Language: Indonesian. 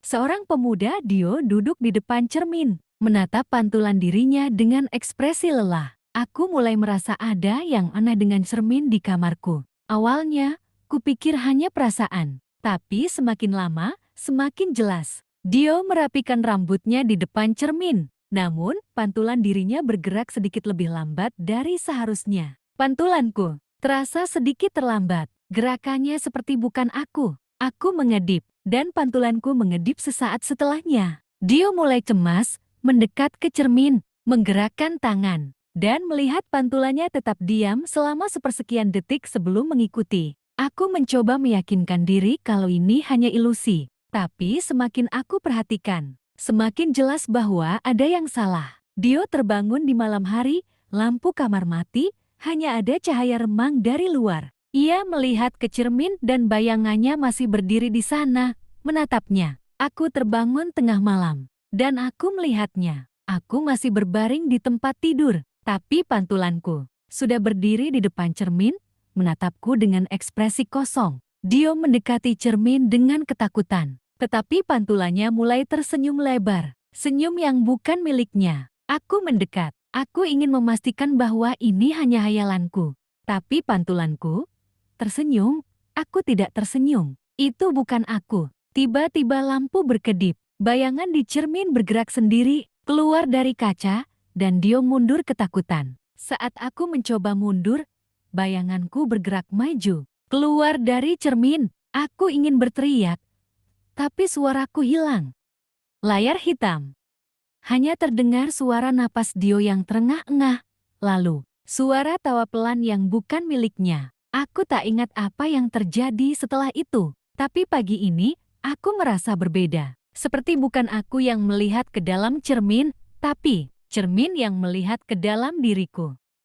Seorang pemuda Dio duduk di depan cermin, menatap pantulan dirinya dengan ekspresi lelah. Aku mulai merasa ada yang aneh dengan cermin di kamarku. Awalnya, kupikir hanya perasaan. Tapi semakin lama, semakin jelas. Dio merapikan rambutnya di depan cermin. Namun, pantulan dirinya bergerak sedikit lebih lambat dari seharusnya. Pantulanku terasa sedikit terlambat. Gerakannya seperti bukan aku. Aku mengedip, dan pantulanku mengedip sesaat setelahnya. Dio mulai cemas, mendekat ke cermin, menggerakkan tangan, dan melihat pantulannya tetap diam selama sepersekian detik sebelum mengikuti. Aku mencoba meyakinkan diri kalau ini hanya ilusi, tapi semakin aku perhatikan, semakin jelas bahwa ada yang salah. Dio terbangun di malam hari, lampu kamar mati, hanya ada cahaya remang dari luar. Ia melihat ke cermin dan bayangannya masih berdiri di sana, menatapnya. Aku terbangun tengah malam, dan aku melihatnya. Aku masih berbaring di tempat tidur, tapi pantulanku sudah berdiri di depan cermin, menatapku dengan ekspresi kosong. Dio mendekati cermin dengan ketakutan, tetapi pantulannya mulai tersenyum lebar, senyum yang bukan miliknya. Aku mendekat, aku ingin memastikan bahwa ini hanya hayalanku, tapi pantulanku tersenyum, aku tidak tersenyum. Itu bukan aku. Tiba-tiba lampu berkedip. Bayangan di cermin bergerak sendiri, keluar dari kaca, dan Dio mundur ketakutan. Saat aku mencoba mundur, bayanganku bergerak maju. Keluar dari cermin, aku ingin berteriak, tapi suaraku hilang. Layar hitam. Hanya terdengar suara napas Dio yang terengah-engah. Lalu, suara tawa pelan yang bukan miliknya. Aku tak ingat apa yang terjadi setelah itu. Tapi pagi ini, aku merasa berbeda. Seperti bukan aku yang melihat ke dalam cermin, tapi cermin yang melihat ke dalam diriku.